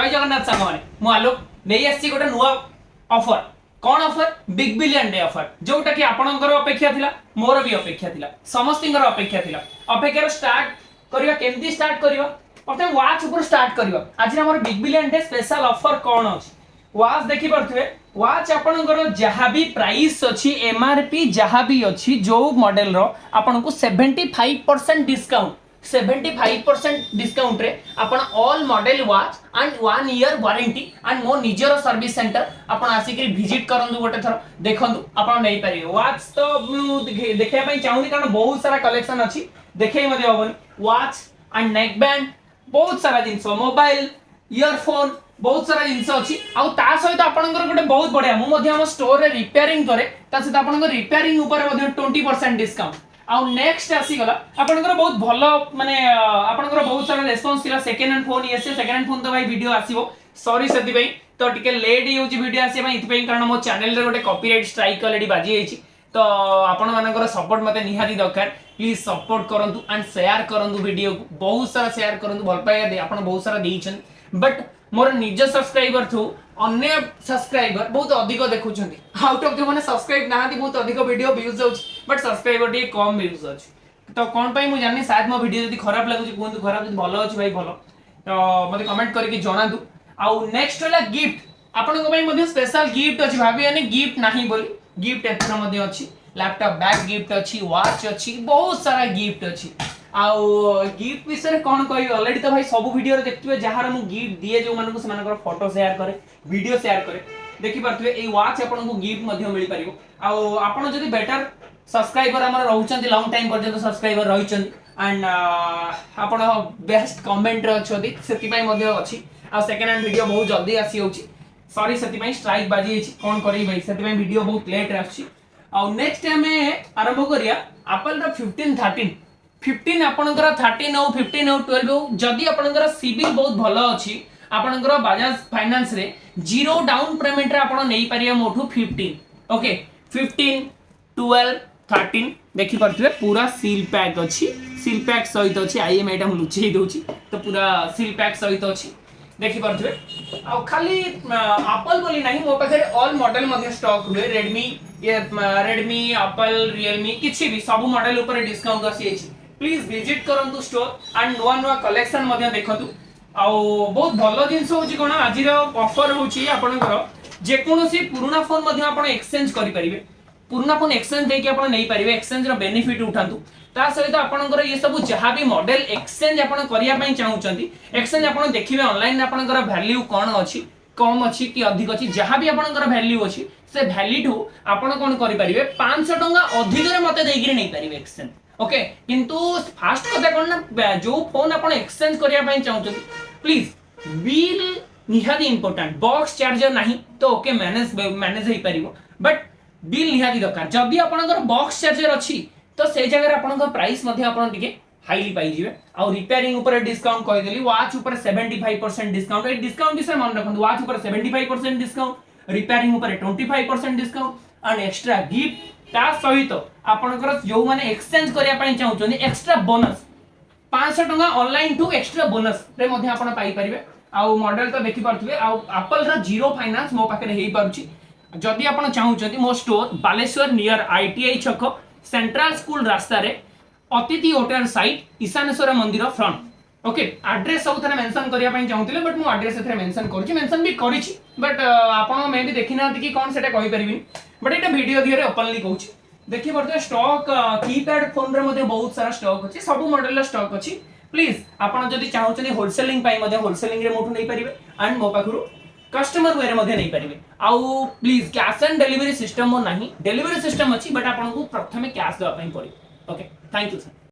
जय जगन्नाथ सांग माने मु आलोक नहीं आसी गोटे नुआ ऑफर कौन offer big billion day offer जोटा कि आपणकर अपेक्षा थिला मोर भी अपेक्षा थिला समस्तिंकर अपेक्षा थिला अपेक्षा स्टार्ट करिवा केमती स्टार्ट करिवा प्रथम वॉच ऊपर स्टार्ट करिवा आज हमर big billion day special offer कौन अछि वॉच देखि परथुए वॉच आपणकर जहा भी प्राइस अछि एमआरपी जहा भी अछि जो मॉडल रो आपनको 75% डिस्काउंट 75% डिस्काउंट रे आपण all model watch and 1 year warranty and मो निजर सर्विस सेंटर आपण आसी के विजिट करंदु गोटे थर देखंदु आपण नै परियो वॉच तो देखिया पई चाहूनी कारण बहुत सारा कलेक्शन अछि देखै मध्ये होबन वॉच एंड नेक बैंड बहुत सारा जिंस मोबाइल ईयरफोन बहुत सारा जिंस अछि आ ता सहित आपनकर गोटे बहुत बढ़िया मु मध्ये हम स्टोर रे रिपेयरिंग करे ता सहित आपनकर रिपेयरिंग ऊपर मध्ये 20% डिस्काउंट आ नेक्स्ट आसी गला आपनकर बहुत भलो माने आपनकर बहुत सारा रेस्पॉन्स थिला सेकंड हैंड फोन ये सेकंड हैंड फोन तो भाई वीडियो आसीबो सॉरी सेति भाई तो टिके लेट होउची वीडियो आसी भाई इति भाई कारण मो चैनल रे गोटे कॉपीराइट स्ट्राइक ऑलरेडी बाजी आइची तो आपण मानकर सपोर्ट मते निहाती दरकार प्लीज सपोर्ट करंतु एंड शेयर करंतु वीडियो को बहुत सारा शेयर करंतु भल पाया दे आपण बहुत सारा देइछन बट मोर निज सब्सक्राइबर थु अन्य सब्सक्राइबर बहुत अधिक देखुछंती आउट ऑफ जो माने सब्सक्राइब नाहाती बहुत अधिक वीडियो व्यूज होछ बट सब्सक्राइबर डी कम व्यूज होछ तो कोन पई मु जानि शायद मो वीडियो जदी खराब लागुची कोन खराब जदी भलो होछ भाई भलो तो मते कमेंट करके जणा दु आ नेक्स्ट वाला गिफ्ट आपण को भाई मध्ये स्पेशल गिफ्ट अछि भाबी यानी गिफ्ट नाही बोली गिफ्ट एथरा मध्ये अछि लैपटॉप बैग गिफ्ट अछि वॉच अछि बहुत सारा गिफ्ट अछि आउ गिफ्ट विषय कोन कहि ऑलरेडी तो भाई सब वीडियो रे देखथिबे जहार मु गिफ्ट दिए जो मानको समानकर फोटो शेयर करे वीडियो शेयर करे देखि परथिबे ए वॉच आपन को गिफ्ट मध्ये मिल परिबो आउ आपन जदी बेटर सब्सक्राइबर हमर रहउचंती लॉन्ग टाइम पर्यंत सब्सक्राइबर रहिचंती एंड आपन बेस्ट कमेंट रे अछोती सेति पई मध्ये अछि आ सेकंड हैंड वीडियो बहुत जल्दी आसी होउची सॉरी सेति पई स्ट्राइक बाजी अछि कोन करी भाई सेति पई वीडियो बहुत लेट रे आछि आ नेक्स्ट हमें आरंभ करिया एप्पल रो 15 आपनकर 13 हो 15 हो 12 हो जदी आपनकर सिबिल बहुत भलो अछि आपनकर बजाज फाइनेंस रे जीरो डाउन पेमेंट रे आपन नै परिया मोठू 15 ओके 15 12 13 देखि परथिबे पूरा सील पैक अछि सील पैक सहित अछि आईएमआई टा हम लुचेई दोछि तो पूरा सील पैक सहित अछि देखि परथिबे आ खाली एप्पल बोली नाही मो पाखरे ऑल मॉडल मध्ये स्टॉक हुए रेडमी एप्पल रियलमी किछि भी सब मॉडल ऊपर डिस्काउंट आसी अछि प्लीज विजिट करंतु स्टोर एंड नुआ नुआ कलेक्शन मध्ये देखंतु आ बहुत भलो जिंस होची कोन आजिर ऑफर होची आपनकर जे कोनोसी पुराना फोन मध्ये आपण एक्सचेंज करि परिबे पुराना फोन एक्सचेंज देके आपण नै परिबे एक्सचेंज रो बेनिफिट उठांतु ता सहित आपनकर ये सब जहा भी मॉडल एक्सचेंज आपण करिया पई चाहउचंती एक्सचेंज आपण देखिबे ऑनलाइन आपनकर वैल्यू कोन अछि कम अछि कि अधिक अछि जहा भी आपनकर वैल्यू अछि से वैलिड हो आपण कोन करि परिबे 500 टंका अधिक रे मते देगिरि नै परिबे एक्सचेंज ओके किंतु फास्ट कथा कोन ना जो फोन आपण एक्सचेंज करिया पई चाहउचंती प्लीज बिल निहाती इंपोर्टेंट बॉक्स चार्जर नाही तो ओके मैनेज हे परिबो बट बिल निहाती दरकार जदी आपनकर बॉक्स चार्जर अछि तो से जगह रे आपनकर प्राइस मध्ये आपण टिके हाईली पाई जिवे आ रिपेयरिंग ऊपर डिस्काउंट कहि देली वॉच ऊपर 75% डिस्काउंट ए डिस्काउंट विषय मन रखन वॉच ऊपर 75% डिस्काउंट रिपेयरिंग ऊपर 25% डिस्काउंट एंड एक्स्ट्रा गिफ्ट ता सहित आपनकर जो माने एक्सचेंज करिया पई चाहउचनी एक्स्ट्रा बोनस 500 टंका ऑनलाइन टू एक्स्ट्रा बोनस रे मध्ये आपण पाई परिबे आ मॉडल तो देखि परथुबे आ एप्पल रा जीरो फाइनेंस मो पाखे हेई पारुची जदी आपण चाहउचनी मो स्टोर बालेश्वर नियर आईटीआई छक सेंट्रल स्कूल रास्ता रे अतिथि होटल साइट ईशानेश्वर मंदिर फ्रंट ओके एड्रेस सब थरे मेंशन करिया पई चाहउतिले बट मो एड्रेस एथरे मेंशन करछि मेंशन भी करिछि बट आपण मे भी देखिना कि कोन सेटा कहि परिबिन बट एटा वीडियो दियरे ओपनली कहउछि देखि परते स्टॉक कीपैड फोन रे मध्ये बहुत सारा स्टॉक अछि सब मॉडल रा स्टॉक अछि प्लीज आपण जदी चाहउछनी होलसेलिंग पाई मध्ये होलसेलिंग रे मोठू नै परिबे एंड मो पाखरु कस्टमर वे रे मध्ये नै परिबे आउ please cash and delivery system मो नाही डिलीवरी सिस्टम अछि बट आपण को प्रथमे कैश दवा पई पड़ी ओके थैंक यू सर।